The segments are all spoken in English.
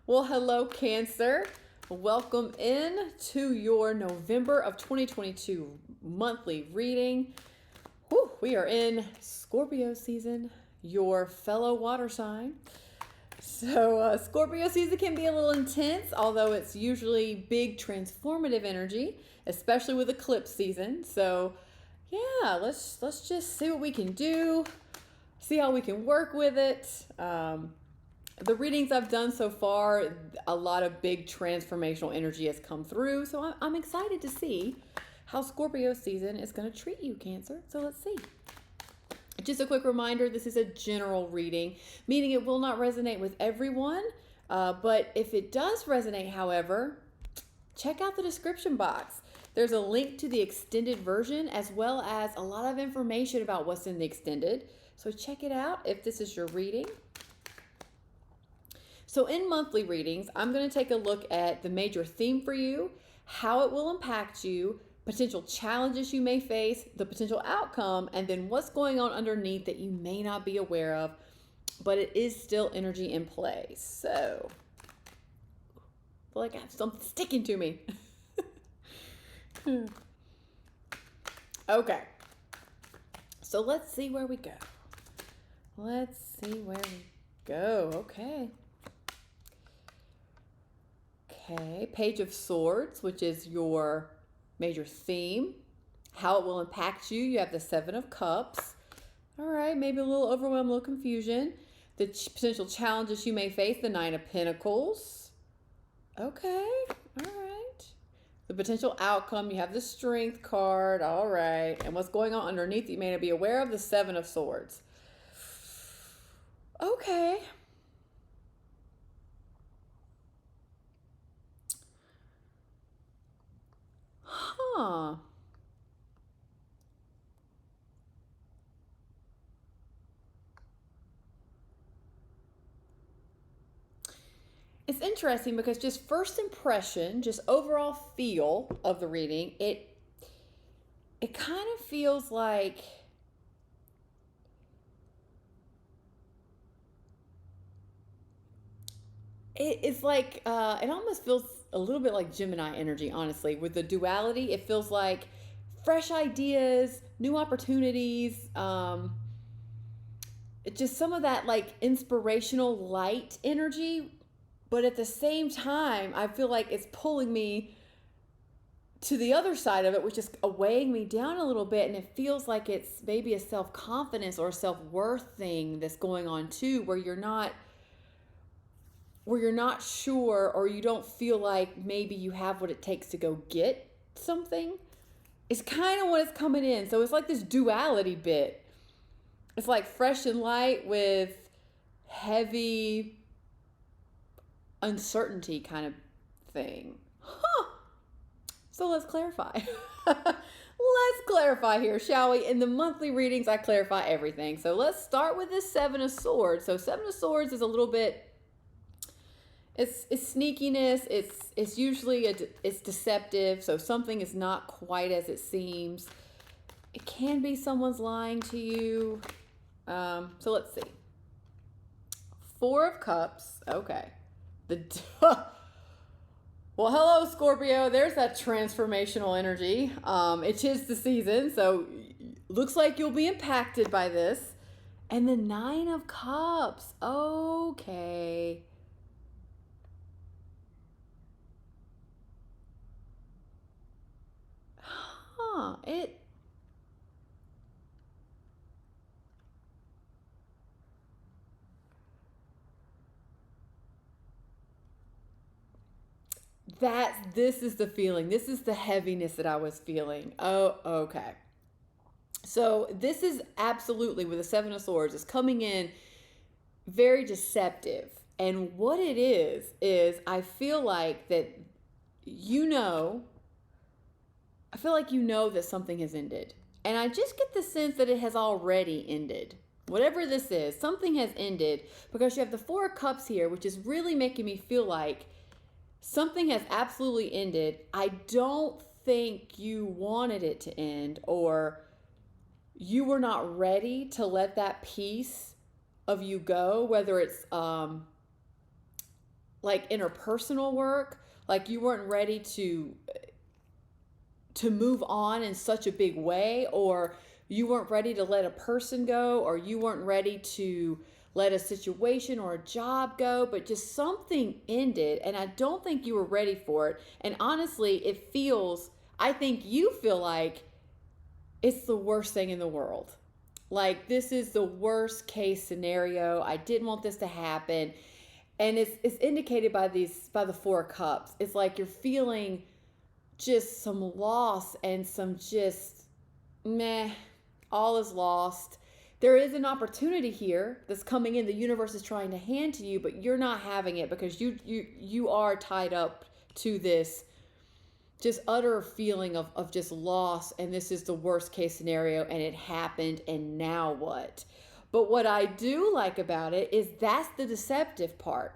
Well, hello, Cancer. Welcome in to your November of 2022 monthly reading. Whew, we are in Scorpio season, your fellow water sign. So, Scorpio season can be a little intense, although it's usually big transformative energy, especially with eclipse season. So, yeah, let's just see what we can do, see how we can work with it. The readings I've done so far, a lot of big transformational energy has come through. So I'm excited to see how Scorpio season is going to treat you, Cancer. So let's see. Just a quick reminder, this is a general reading, meaning it will not resonate with everyone. But if it does resonate, however, check out the description box. There's a link to the extended version as well as a lot of information about what's in the extended. So check it out if this is your reading. So in monthly readings, I'm going to take a look at the major theme for you, how it will impact you, potential challenges you may face, the potential outcome, and then what's going on underneath that you may not be aware of, but it is still energy in play. So, I feel like I have something sticking to me. Okay. So let's see where we go. Okay. Okay, Page of Swords, which is your major theme. How it will impact you. You have the Seven of Cups. All right, maybe a little overwhelm, a little confusion. The potential challenges you may face, the Nine of Pentacles. Okay, all right. The potential outcome, you have the Strength card. All right, and what's going on underneath that you may not be aware of, the Seven of Swords. Okay. Huh. It's interesting because just first impression, just overall feel of the reading, it kind of feels like it's like it almost feels a little bit like Gemini energy, honestly. With the duality, it feels like fresh ideas, new opportunities, just some of that like inspirational light energy. But at the same time, I feel like it's pulling me to the other side of it, which is weighing me down a little bit. And it feels like it's maybe a self-confidence or a self-worth thing that's going on too, where you're not sure, or you don't feel like maybe you have what it takes to go get something. It's kind of what is coming in. So it's like this duality bit. It's like fresh and light with heavy uncertainty kind of thing. Huh. So let's clarify. Let's clarify here, shall we? In the monthly readings, I clarify everything. So let's start with this Seven of Swords. So Seven of Swords is a little bit, it's sneakiness. It's usually it's deceptive. So something is not quite as it seems. It can be someone's lying to you. So let's see. Four of Cups. Okay. Well, hello, Scorpio. There's that transformational energy. It is the season, so looks like you'll be impacted by this. And the Nine of Cups. Okay. Huh. This is the feeling. This is the heaviness that I was feeling. Oh, okay. So this is absolutely, with the Seven of Swords, is coming in very deceptive. And what it is I feel like that I feel like that something has ended. And I just get the sense that it has already ended. Whatever this is, something has ended, because you have the Four of Cups here, which is really making me feel like something has absolutely ended. I don't think you wanted it to end, or you were not ready to let that piece of you go, whether it's like interpersonal work, like you weren't ready to move on in such a big way, or you weren't ready to let a person go, or you weren't ready to let a situation or a job go, but just something ended and I don't think you were ready for it. And honestly, I think you feel like it's the worst thing in the world. Like, this is the worst case scenario. I didn't want this to happen. And it's indicated by the Four of Cups. It's like you're feeling just some loss and some just meh, all is lost. There is an opportunity here that's coming in. The universe is trying to hand to you, but you're not having it because you are tied up to this just utter feeling of just loss, and this is the worst case scenario, and it happened, and now what? But what I do like about it is that's the deceptive part.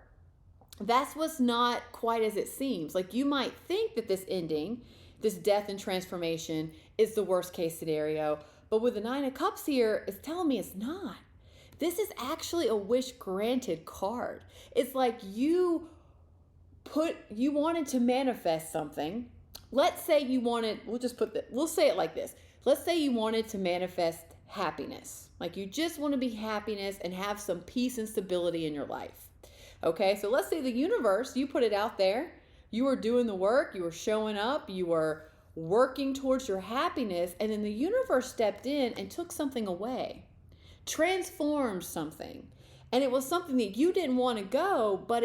That's what's not quite as it seems. Like, you might think that this ending, this death and transformation, is the worst case scenario, but with the Nine of Cups here, it's telling me it's not. This is actually a wish granted card. It's like you wanted to manifest something. Let's say you wanted, we'll say it like this. Let's say you wanted to manifest happiness. Like, you just want to be happiness and have some peace and stability in your life. Okay, so let's say the universe, you put it out there. You were doing the work. You were showing up. You were working towards your happiness. And then the universe stepped in and took something away, transformed something. And it was something that you didn't want to go, but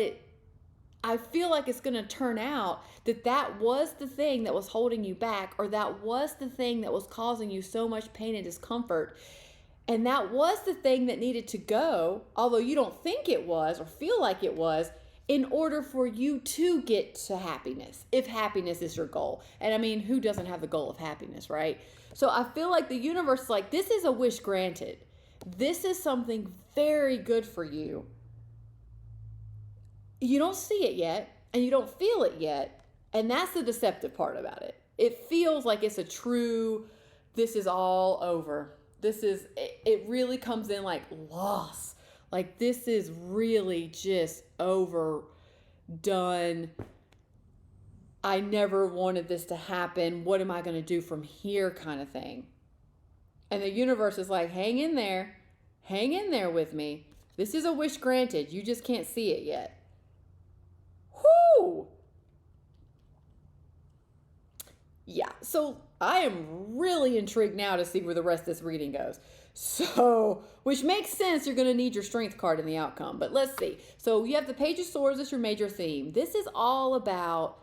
I feel like it's going to turn out that was the thing that was holding you back, or that was the thing that was causing you so much pain and discomfort. And that was the thing that needed to go, although you don't think it was or feel like it was, in order for you to get to happiness, if happiness is your goal. And I mean, who doesn't have the goal of happiness, right? So I feel like the universe is like, this is a wish granted. This is something very good for you. You don't see it yet, and you don't feel it yet, and that's the deceptive part about it. It feels like it's a true, this is all over. It really comes in like loss. Like, this is really just overdone. I never wanted this to happen. What am I going to do from here, kind of thing. And the universe is like, hang in there with me. This is a wish granted. You just can't see it yet. Whoo! Yeah, so I am really intrigued now to see where the rest of this reading goes. So, which makes sense, you're going to need your strength card in the outcome. But let's see. So you have the Page of Swords as your major theme. This is all about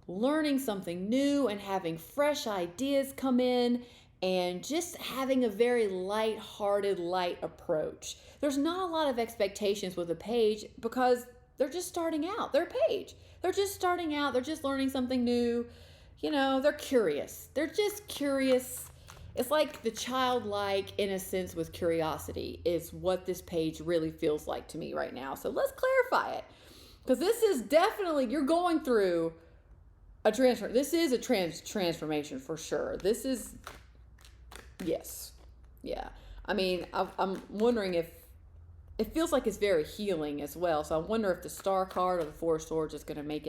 learning something new and having fresh ideas come in and just having a very light-hearted, light approach. There's not a lot of expectations with a page because they're just starting out. They're a page. They're just starting out. They're just learning something new. You know, they're curious. They're just curious. It's like the childlike innocence with curiosity is what this page really feels like to me right now. So let's clarify it. Because this is definitely, you're going through a transfer. This is a transformation for sure. This is, yes. Yeah. I mean, I'm wondering if, it feels like it's very healing as well. So I wonder if the Star card or the Four of Swords is going to make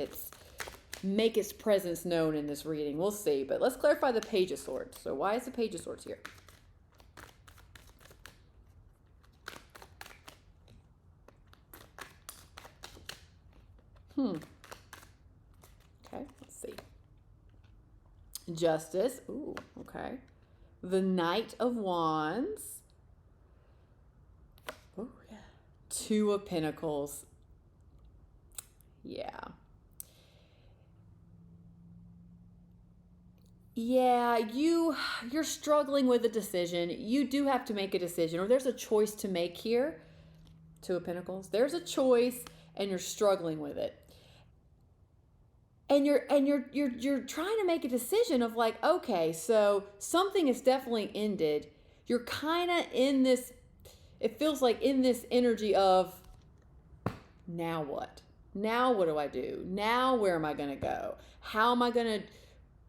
its presence known in this reading. We'll see. But let's clarify the Page of Swords. So why is the Page of Swords here? Okay, let's see. Justice. Ooh, okay. The Knight of Wands. Oh, yeah. Two of Pentacles. Yeah. Yeah, you're struggling with a decision. You do have to make a decision, or there's a choice to make here. Two of Pentacles. There's a choice, and you're struggling with it. And you're trying to make a decision of like, okay, so something is definitely ended. You're kind of in this, it feels like in this energy of, now what? Now what do I do? Now where am I going to go? How am I going to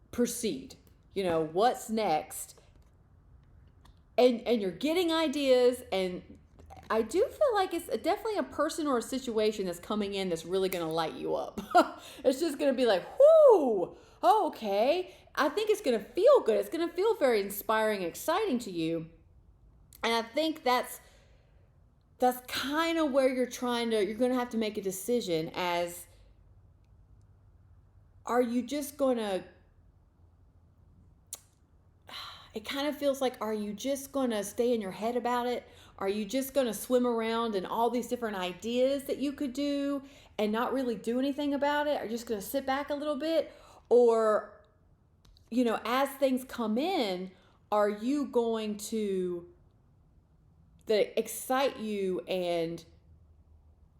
proceed? You know, what's next? And you're getting ideas, and I do feel like it's definitely a person or a situation that's coming in that's really going to light you up. It's just going to be like, whoo, okay. I think it's going to feel good. It's going to feel very inspiring and exciting to you. And I think that's kind of where you're going to have to make a decision as, are you just going to, it kind of feels like, are you just going to stay in your head about it? Are you just going to swim around in all these different ideas that you could do and not really do anything about it? Are you just going to sit back a little bit? Or, as things come in, are you going to, that excite you and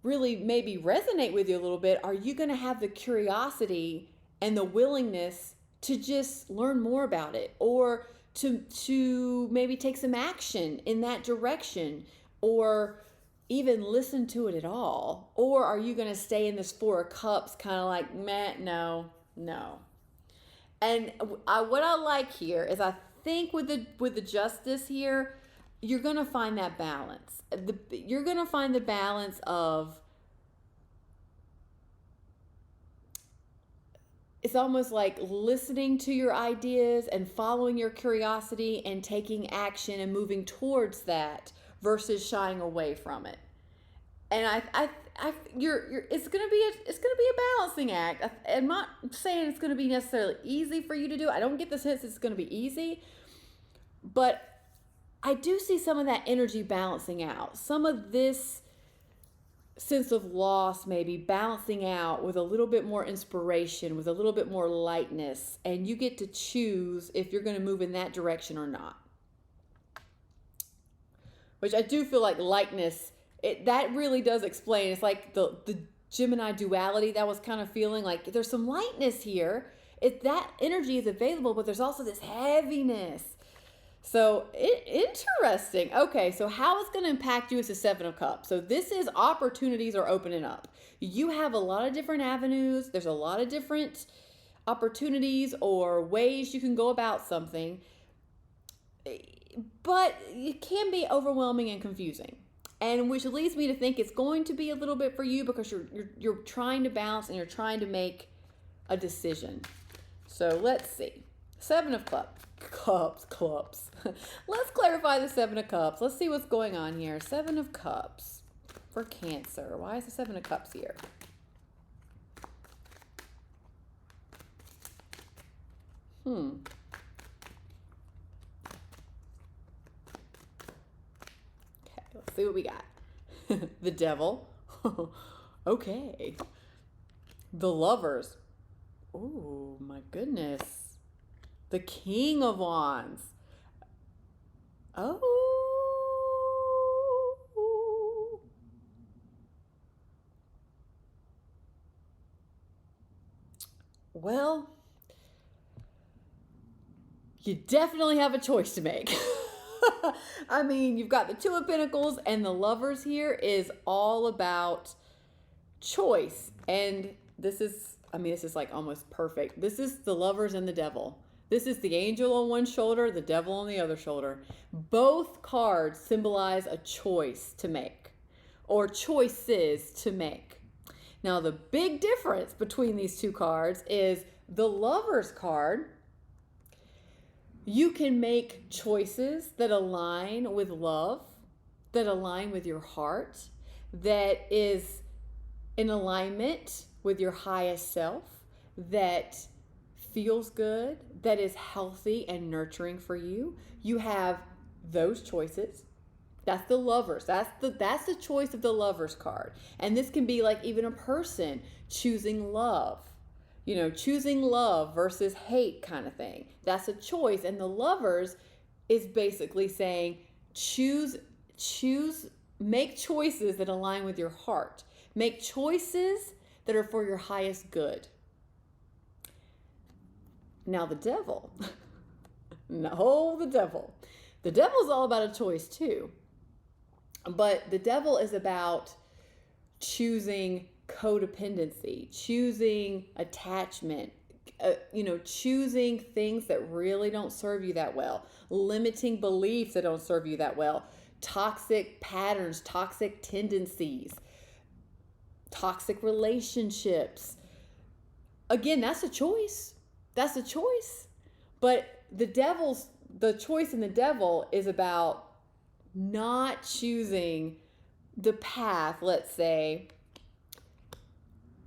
really maybe resonate with you a little bit? Are you going to have the curiosity and the willingness to just learn more about it, or to maybe take some action in that direction, or even listen to it at all? Or are you going to stay in this Four of Cups kind of like, meh, no. And what I like here is, I think with the Justice here, you're going to find that balance. You're going to find the balance of, it's almost like listening to your ideas and following your curiosity and taking action and moving towards that versus shying away from it. And it's gonna be a balancing act. I'm not saying it's gonna be necessarily easy for you to do. I don't get the sense it's gonna be easy, but I do see some of that energy balancing out. Some of this sense of loss maybe balancing out with a little bit more inspiration, with a little bit more lightness, and you get to choose if you're going to move in that direction or not. Which I do feel like lightness, that really does explain. It's like the Gemini duality that I was kind of feeling like, there's some lightness here. That energy is available, but there's also this heaviness. So interesting. Okay, so how it's going to impact you is the Seven of Cups. So this is opportunities are opening up. You have a lot of different avenues. There's a lot of different opportunities or ways you can go about something. But it can be overwhelming and confusing. And which leads me to think it's going to be a little bit for you, because you're trying to balance and you're trying to make a decision. So let's see. Seven of Cups. Let's clarify the Seven of Cups. Let's see what's going on here. Seven of Cups for Cancer. Why is the Seven of Cups here? Okay, let's see what we got. The Devil. Okay. The Lovers. Oh my goodness. The King of Wands. Oh. Well, you definitely have a choice to make. I mean, you've got the Two of Pentacles, and the Lovers here is all about choice. And this is like almost perfect. This is the Lovers and the Devil. This is the angel on one shoulder, the devil on the other shoulder. Both cards symbolize a choice to make, or choices to make. Now, the big difference between these two cards is the Lover's card. You can make choices that align with love, that align with your heart, that is in alignment with your highest self, that feels good, that is healthy and nurturing for you. You have those choices. That's the Lovers. That's the choice of the Lovers card. And this can be like even a person choosing love. Choosing love versus hate kind of thing. That's a choice. And the Lovers is basically saying, make choices that align with your heart. Make choices that are for your highest good. Now the Devil. No, the Devil. The Devil is all about a choice too. But the Devil is about choosing codependency, choosing attachment, choosing things that really don't serve you that well, limiting beliefs that don't serve you that well, toxic patterns, toxic tendencies, toxic relationships. Again, that's a choice. That's a choice. But the choice in the devil is about not choosing the path, let's say,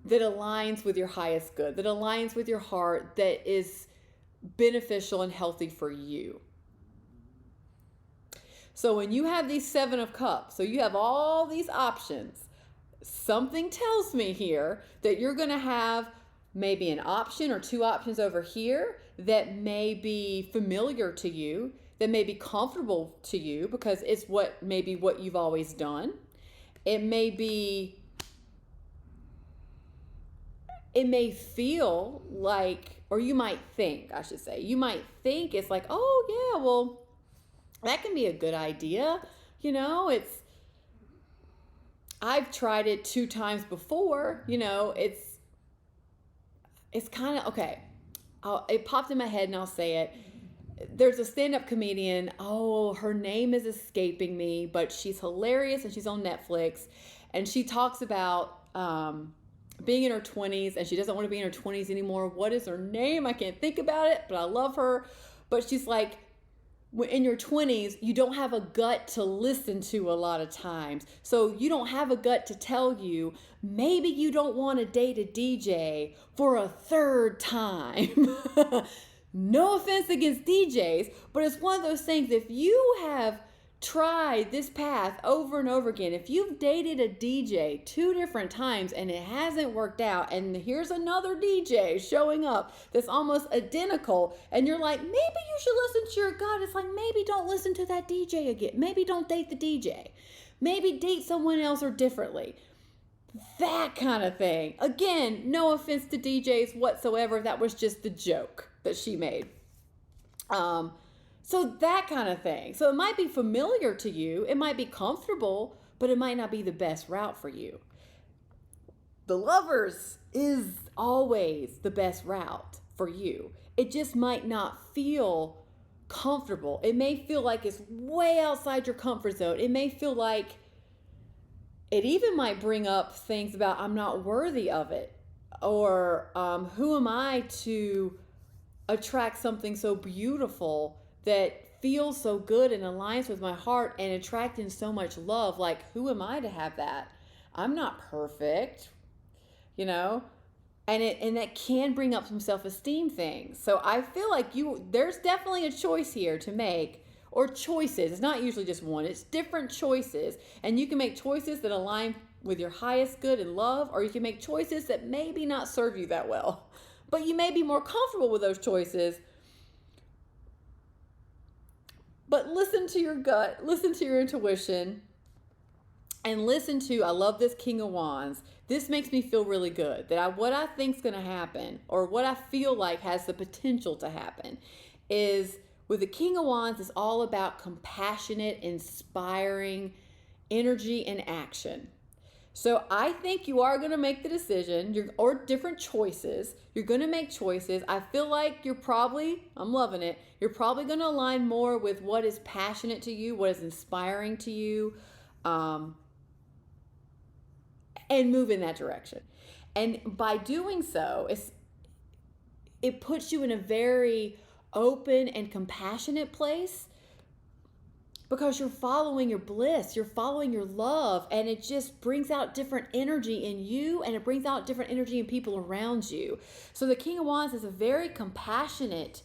that aligns with your highest good, that aligns with your heart, that is beneficial and healthy for you. So when you have these 7 of Cups, so you have all these options, something tells me here that you're going to have maybe an option or 2 options over here that may be familiar to you, that may be comfortable to you because it's what you've always done. It may feel like, or you might think, I should say, you might think it's like, oh yeah, well, that can be a good idea. You know, I've tried it 2 times before, you know, it's kind of, okay, it popped in my head and I'll say it. There's a stand-up comedian, her name is escaping me, but she's hilarious and she's on Netflix, and she talks about being in her 20s, and she doesn't want to be in her 20s anymore. What is her name? I can't think about it, but I love her. But she's like, in your 20s, you don't have a gut to listen to a lot of times. So you don't have a gut to tell you, maybe you don't want to date a DJ for a 3rd time. No offense against DJs, but it's one of those things, if you have tried this path over and over again, if you've dated a DJ 2 different times and it hasn't worked out, and here's another DJ showing up that's almost identical, and you're like, maybe you should listen to your gut. It's like, maybe don't listen to that DJ again. Maybe don't date the DJ. Maybe date someone else or differently. That kind of thing. Again, no offense to DJs whatsoever. That was just the joke that she made. So that kind of thing. So it might be familiar to you. It might be comfortable, but it might not be the best route for you. The Lovers is always the best route for you. It just might not feel comfortable. It may feel like it's way outside your comfort zone. It may feel like it even might bring up things about, I'm not worthy of it. Or who am I to attract something so beautiful that feels so good and aligns with my heart and attracting so much love? Like, who am I to have that? I'm not perfect, you know? And that can bring up some self-esteem things. So I feel like there's definitely a choice here to make, or choices. It's not usually just one, it's different choices. And you can make choices that align with your highest good and love, or you can make choices that maybe not serve you that well. But you may be more comfortable with those choices. But listen to your gut, listen to your intuition, and listen to, I love this King of Wands. This makes me feel really good, that what I think is going to happen, or what I feel like has the potential to happen, is with the King of Wands, it's all about compassionate, inspiring energy and action. So I think you are going to make the decision, or different choices. You're going to make choices. I feel like I'm loving it, you're probably going to align more with what is passionate to you, what is inspiring to you, and move in that direction. And by doing so, it puts you in a very open and compassionate place, because you're following your bliss, you're following your love, and it just brings out different energy in you, and it brings out different energy in people around you. So the King of Wands is a very compassionate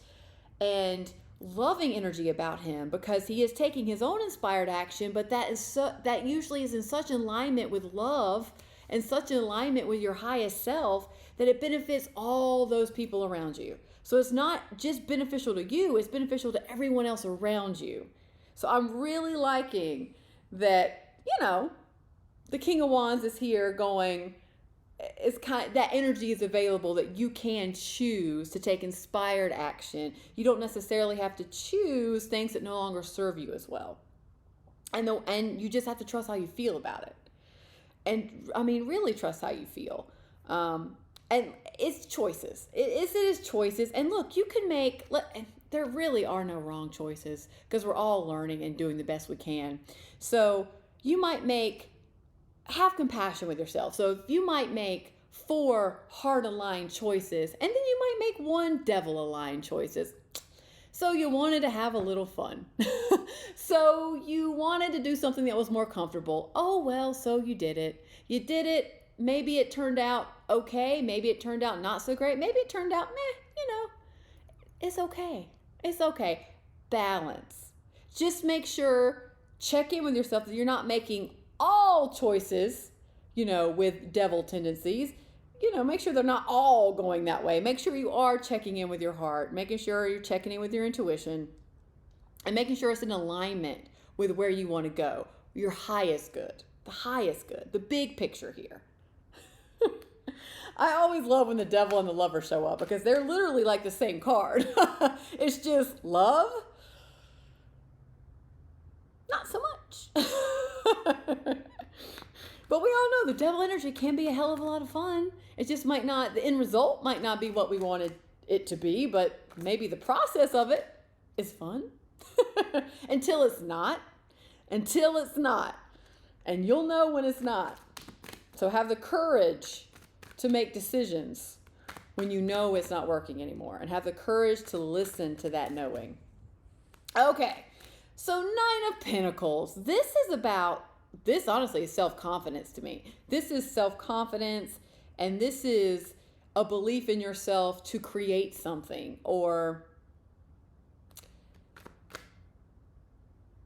and loving energy about him, because he is taking his own inspired action, but that usually is in such alignment with love and such an alignment with your highest self that it benefits all those people around you. So it's not just beneficial to you, it's beneficial to everyone else around you. So I'm really liking that, the King of Wands is here going, that energy is available, that you can choose to take inspired action. You don't necessarily have to choose things that no longer serve you as well. And you just have to trust how you feel about it. And I mean, really trust how you feel. And it's choices. It is choices. And look, you can make, there really are no wrong choices because we're all learning and doing the best we can. So you might have compassion with yourself. So you might make 4 heart-aligned choices, and then you might make 1 devil-aligned choices. So you wanted to have a little fun. So you wanted to do something that was more comfortable. Oh, well, so you did it. You did it. Maybe it turned out okay. Maybe it turned out not so great. Maybe it turned out meh, it's okay. It's okay. Balance. Just make sure, check in with yourself that you're not making all choices, with devil tendencies. Make sure they're not all going that way. Make sure you are checking in with your heart, making sure you're checking in with your intuition, and making sure it's in alignment with where you want to go. Your highest good, the big picture here. I always love when the devil and the lover show up because they're literally like the same card. It's just love, not so much. But we all know the devil energy can be a hell of a lot of fun. It just the end result might not be what we wanted it to be, but maybe the process of it is fun. Until it's not. And you'll know when it's not. So have the courage to make decisions when you know it's not working anymore, and have the courage to listen to that knowing. Okay, so 9 of Pentacles. This honestly is self-confidence to me. This is self-confidence, and this is a belief in yourself to create something, or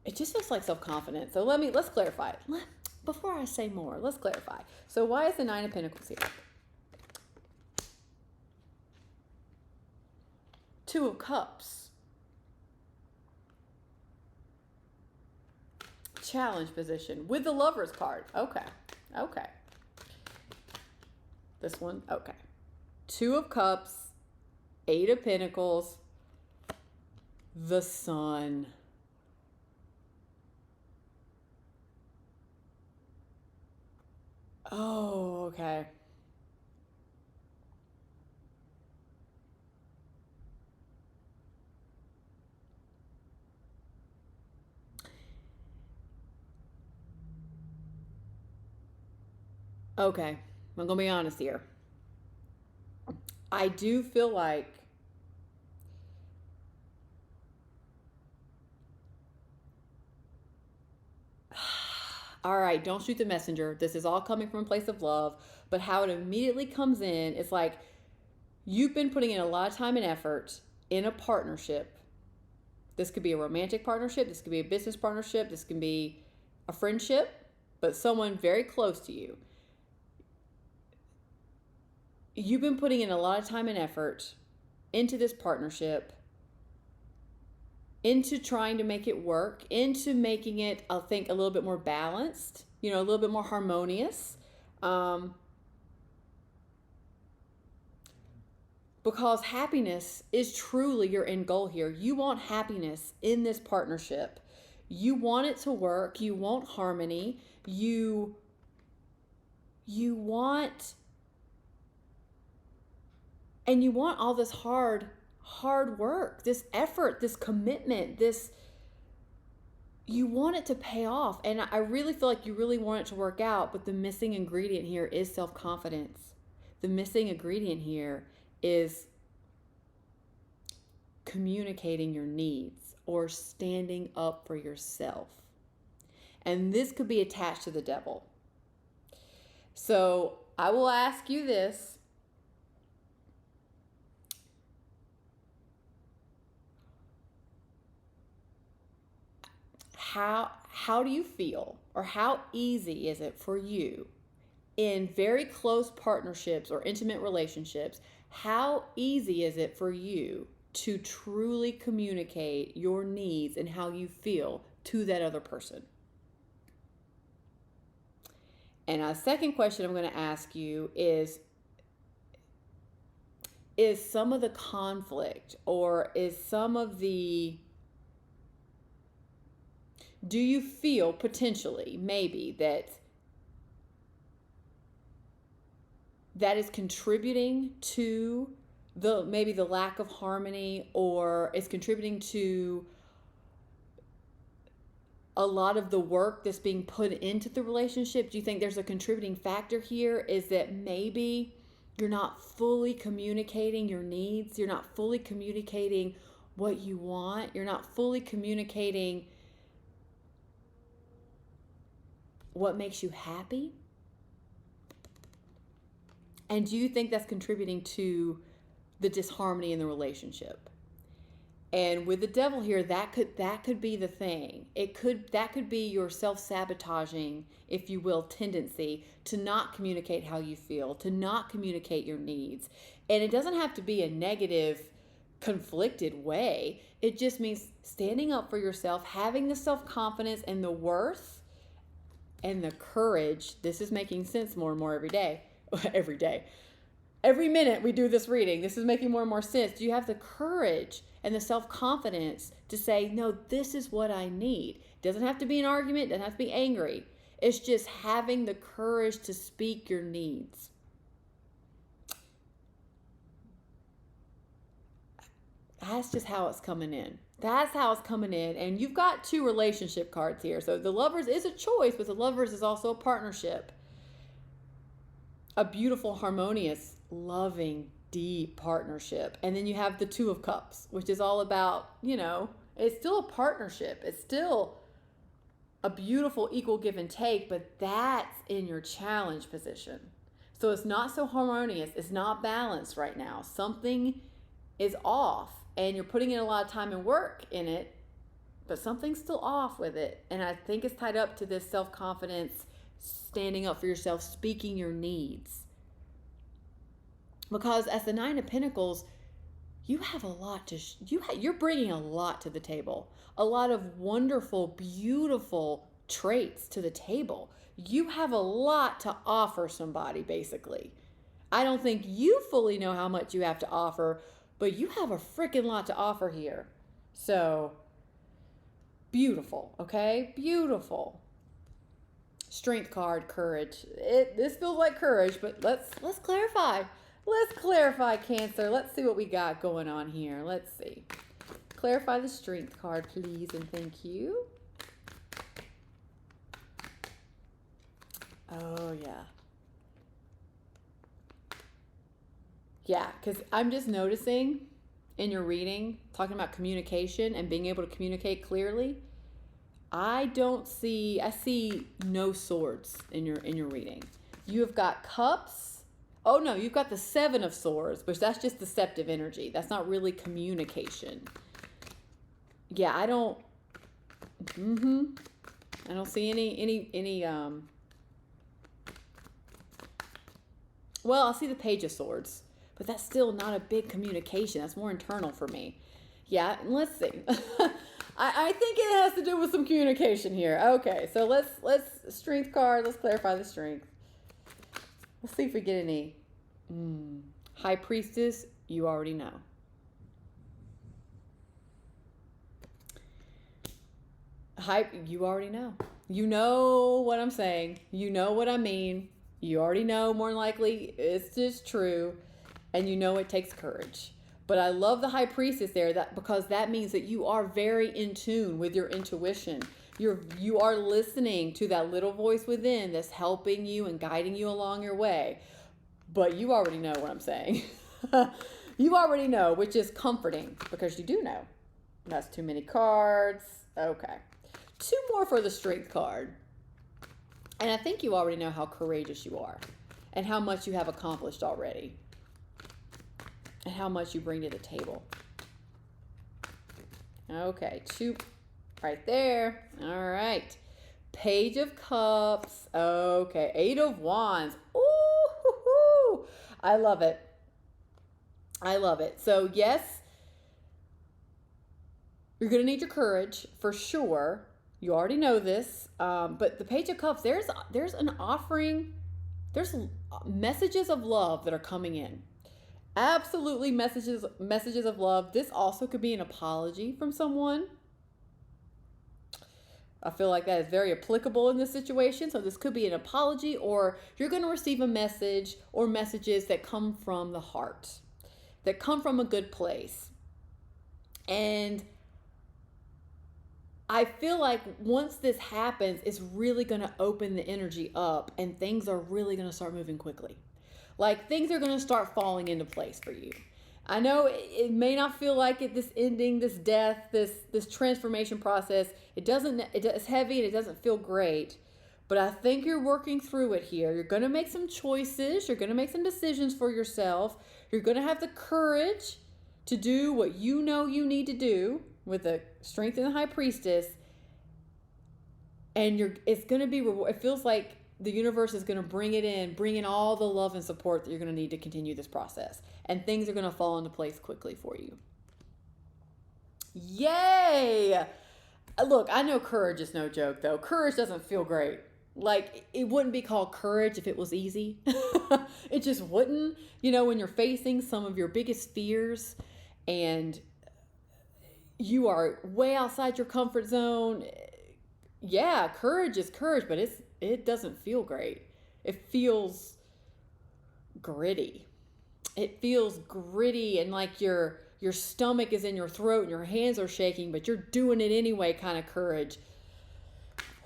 it just feels like self-confidence. So let's clarify it. Before I say more, let's clarify. So why is the 9 of Pentacles here? 2 of Cups. Challenge position with the Lover's card. Okay. This one, okay. 2 of Cups, 8 of Pentacles, the Sun. Oh, okay. Okay, I'm gonna be honest here. I do feel like all right, don't shoot the messenger. This is all coming from a place of love, but how it immediately comes in, it's like you've been putting in a lot of time and effort in a partnership. This could be a romantic partnership, this could be a business partnership, this can be a friendship, but someone very close to you. You've been putting in a lot of time and effort into this partnership, into trying to make it work, into making it, I think, a little bit more balanced, a little bit more harmonious. Because happiness is truly your end goal here. You want happiness in this partnership. You want it to work. You want harmony. You want... And you want all this hard work, this effort, this commitment, you want it to pay off. And I really feel like you really want it to work out, but the missing ingredient here is self-confidence. The missing ingredient here is communicating your needs or standing up for yourself. And this could be attached to the devil. So I will ask you this. How do you feel, or how easy is it for you in very close partnerships or intimate relationships? How easy is it for you to truly communicate your needs and how you feel to that other person? And a second question I'm going to ask you is some of the conflict, or is some of the... Do you feel potentially, maybe, that is contributing to maybe the lack of harmony, or it's contributing to a lot of the work that's being put into the relationship? Do you think there's a contributing factor here? Is that maybe you're not fully communicating your needs? You're not fully communicating what you want? You're not fully communicating what makes you happy? And do you think that's contributing to the disharmony in the relationship? And with the devil here, that could be the thing. That could be your self-sabotaging, if you will, tendency to not communicate how you feel, to not communicate your needs. And it doesn't have to be a negative, conflicted way. It just means standing up for yourself, having the self-confidence and the worth and the courage. This is making sense more and more every day. Every day. Every minute we do this reading, this is making more and more sense. Do you have the courage and the self-confidence to say, no, this is what I need? It doesn't have to be an argument, it doesn't have to be angry. It's just having the courage to speak your needs. That's just how it's coming in. That's how it's coming in. And you've got 2 relationship cards here. So the Lovers is a choice, but the Lovers is also a partnership. A beautiful, harmonious, loving, deep partnership. And then you have the 2 of Cups, which is all about, it's still a partnership. It's still a beautiful equal give and take, but that's in your challenge position. So it's not so harmonious. It's not balanced right now. Something is off, and you're putting in a lot of time and work in it, but something's still off with it. And I think it's tied up to this self-confidence, standing up for yourself, speaking your needs. Because as the 9 of Pentacles, you have a lot to, you're bringing a lot to the table. A lot of wonderful, beautiful traits to the table. You have a lot to offer somebody, basically. I don't think you fully know how much you have to offer, but you have a freaking lot to offer here. So, beautiful, okay? Beautiful. Strength card, courage. This feels like courage, but let's clarify. Let's clarify, Cancer. Let's see what we got going on here. Let's see. Clarify the strength card, please, and thank you. Oh, yeah. Yeah, because I'm just noticing in your reading, talking about communication and being able to communicate clearly, I see no swords in your reading. You have got cups. Oh no, you've got the 7 of swords, but that's just deceptive energy. That's not really communication. Yeah, I don't see any well, I see the Page of Swords, but that's still not a big communication. That's more internal for me. Yeah, let's see. I think it has to do with some communication here. Okay, so let's strength card. Let's clarify the strength. Let's see if we get any. High Priestess, you already know. You already know. You know what I'm saying. You know what I mean. You already know, more than likely, it's just true. And you know it takes courage. But I love the High Priestess there, because that means that you are very in tune with your intuition. You are listening to that little voice within that's helping you and guiding you along your way. But you already know what I'm saying. You already know, which is comforting, because you do know. That's too many cards. Okay. 2 more for the Strength card. And I think you already know how courageous you are and how much you have accomplished already and how much you bring to the table. Okay, 2 right there. All right. Page of Cups. Okay, 8 of Wands. Ooh, I love it. I love it. So yes, you're going to need your courage for sure. You already know this, but the Page of Cups, there's an offering, there's messages of love that are coming in. Absolutely messages of love. This also could be an apology from someone. I feel like that is very applicable in this situation. So this could be an apology, or you're going to receive a message or messages that come from the heart. that come from a good place. And I feel like once this happens, it's really going to open the energy up and things are really going to start moving quickly. Like things are going to start falling into place for you. I know it may not feel like it, this ending, this death, this transformation process. It's heavy and it doesn't feel great. But I think you're working through it here. You're going to make some choices. You're going to make some decisions for yourself. You're going to have the courage to do what you know you need to do with the strength in the high priestess. And it's going to be, it feels like the universe is going to bring in all the love and support that you're going to need to continue this process. And things are going to fall into place quickly for you. Yay! Look, I know courage is no joke, though. Courage doesn't feel great. Like, it wouldn't be called courage if it was easy. It just wouldn't. You know, when you're facing some of your biggest fears and you are way outside your comfort zone, yeah, courage is courage, but it doesn't feel great. It feels gritty. It feels gritty and like your stomach is in your throat and your hands are shaking, but you're doing it anyway kind of courage.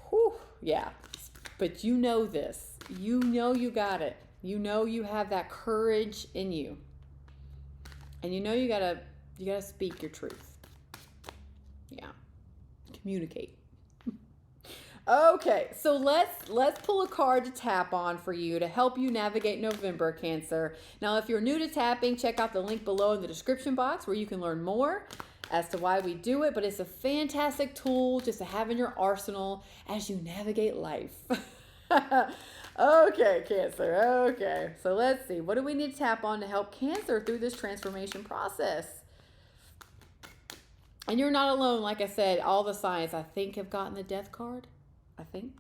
Whew, yeah. But you know this. You know you got it. You know you have that courage in you. And you know you gotta speak your truth. Yeah. Communicate. Okay, so let's pull a card to tap on for you to help you navigate November, Cancer. Now, if you're new to tapping, check out the link below in the description box where you can learn more as to why we do it, but it's a fantastic tool just to have in your arsenal as you navigate life. Okay, Cancer. Okay, so let's see. What do we need to tap on to help Cancer through this transformation process? And you're not alone. Like I said, all the signs, I think, have gotten the Death card. I think.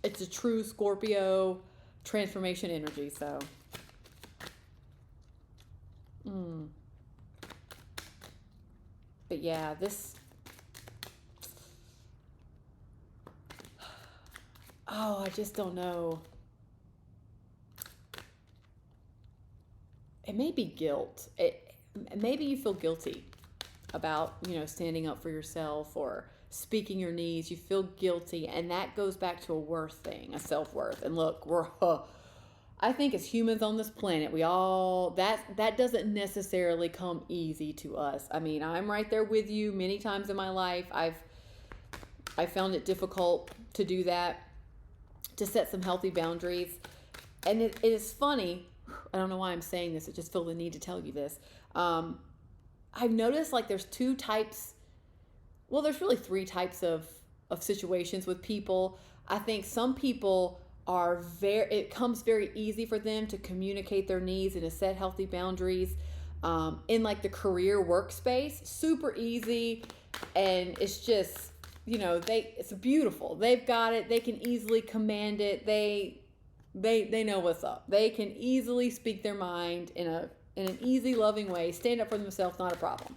It's a true Scorpio transformation energy, so. But yeah, this. Oh, I just don't know. It may be guilt. Maybe you feel guilty about, standing up for yourself or speaking your needs. You feel guilty, and that goes back to a worth thing, a self-worth. And look, I think as humans on this planet, we all, that doesn't necessarily come easy to us. I mean, I'm right there with you. Many times in my life, I found it difficult to do that, to set some healthy boundaries. And it is funny. I don't know why I'm saying this. I just feel the need to tell you this. I've noticed like there's two types. Well, there's really three types of situations with people. I think some people it comes very easy for them to communicate their needs and to set healthy boundaries in like the career workspace. Super easy. And it's just, it's beautiful. They've got it. They can easily command it. They know what's up. They can easily speak their mind in an easy, loving way, stand up for themselves, not a problem.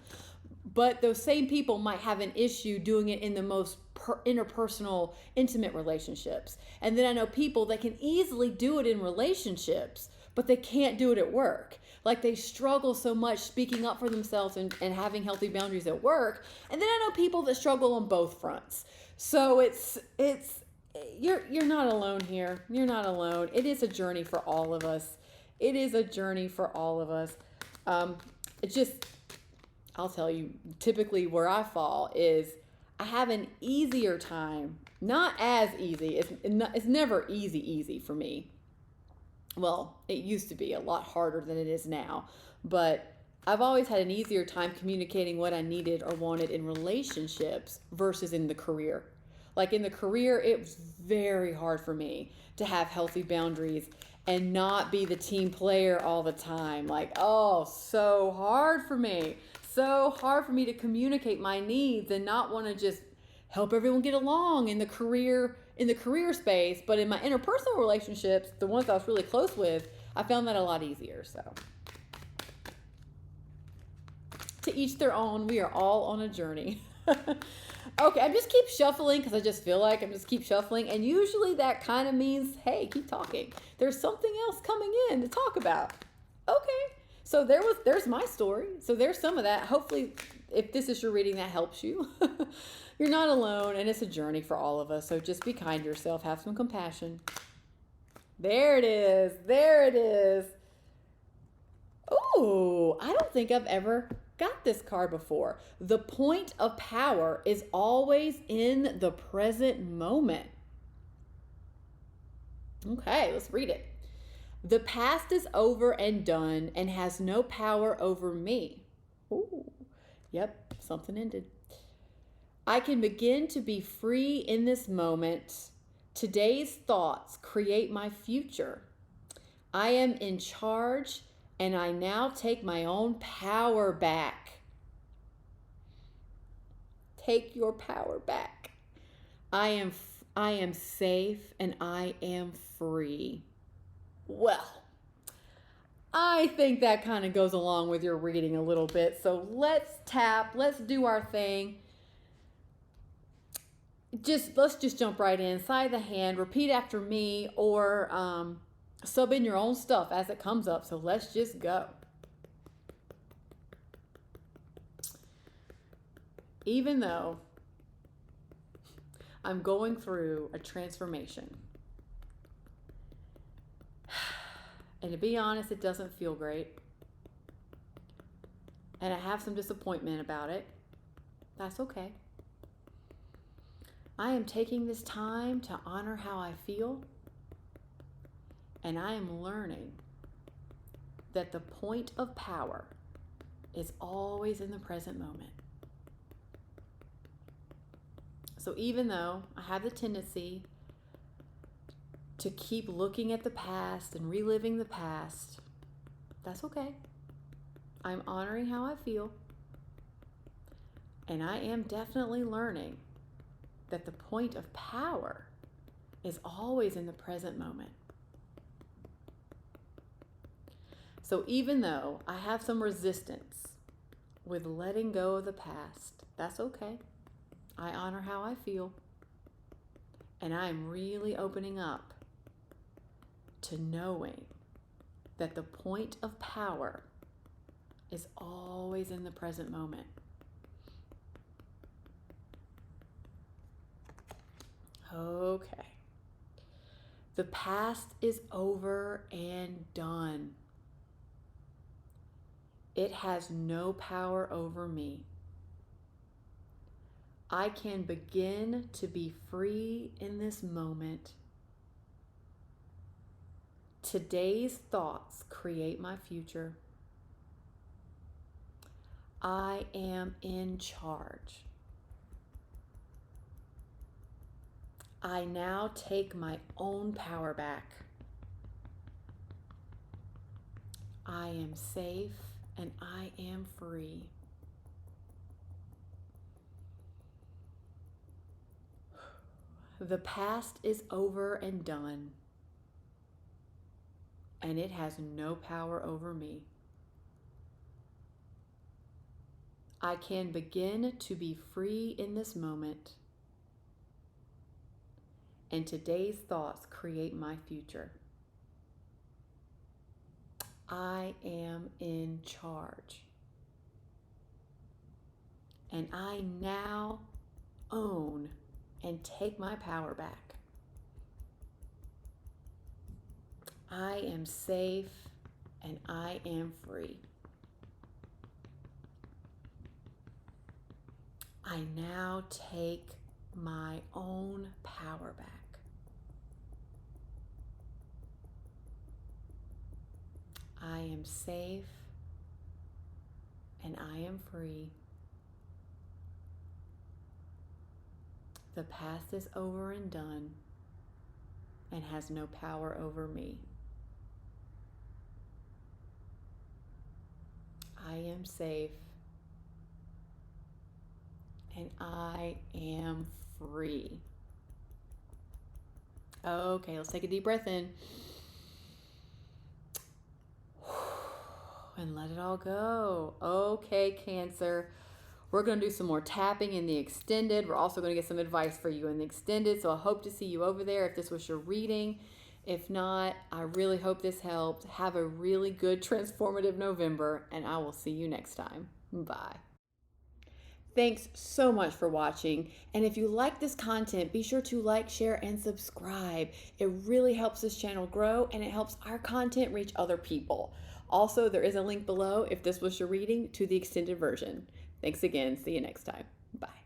But those same people might have an issue doing it in the most interpersonal, intimate relationships. And then I know people that can easily do it in relationships, but they can't do it at work. Like they struggle so much speaking up for themselves and having healthy boundaries at work. And then I know people that struggle on both fronts. So you're not alone here. You're not alone. It is a journey for all of us. It is a journey for all of us. I'll tell you, typically where I fall is I have an easier time, not as easy. It's never easy for me. Well, it used to be a lot harder than it is now, but I've always had an easier time communicating what I needed or wanted in relationships versus in the career. Like in the career, it was very hard for me to have healthy boundaries and not be the team player all the time. Like, so hard for me. So hard for me to communicate my needs and not want to just help everyone get along in the career space. But in my interpersonal relationships, the ones I was really close with, I found that a lot easier. So to each their own. We are all on a journey. Okay, I just keep shuffling because I just feel like I'm just keep shuffling. And usually that kind of means, hey, keep talking. There's something else coming in to talk about. Okay. So So there's my story. So there's some of that. Hopefully, if this is your reading, that helps you. You're not alone, and it's a journey for all of us. So just be kind to yourself. Have some compassion. There it is. There it is. Ooh, I don't think I've ever got this card before. The point of power is always in the present moment. Okay, let's read it. The past is over and done and has no power over me. Ooh, yep, something ended. I can begin to be free in this moment. Today's thoughts create my future. I am in charge and I now take my own power back. Take your power back. I am safe and I am free. Well, I think that kind of goes along with your reading a little bit. So let's do our thing. Let's just jump right inside the hand, repeat after me, or sub in your own stuff as it comes up. So let's just go. Even though I'm going through a transformation, and to be honest, it doesn't feel great, and I have some disappointment about it, that's okay. I am taking this time to honor how I feel, and I am learning that the point of power is always in the present moment. So even though I have the tendency to keep looking at the past and reliving the past, that's okay. I'm honoring how I feel, and I am definitely learning that the point of power is always in the present moment. So even though I have some resistance with letting go of the past, that's okay. I honor how I feel, and I am really opening up to knowing that the point of power is always in the present moment. Okay. The past is over and done. It has no power over me. I can begin to be free in this moment. Today's thoughts create my future. I am in charge. I now take my own power back. I am safe and I am free. The past is over and done, and it has no power over me. I can begin to be free in this moment, and today's thoughts create my future. I am in charge, and I now own and take my power back. I am safe and I am free. I now take my own power back. I am safe and I am free. The past is over and done and has no power over me. I am safe and I am free. Okay, let's take a deep breath in. And let it all go. Okay, Cancer. We're going to do some more tapping in the extended. We're also going to get some advice for you in the extended. So I hope to see you over there if this was your reading. If not, I really hope this helped. Have a really good transformative November, and I will see you next time. Bye. Thanks so much for watching. And if you like this content, be sure to like, share, and subscribe. It really helps this channel grow and it helps our content reach other people. Also, there is a link below if this was your reading to the extended version. Thanks again. See you next time. Bye.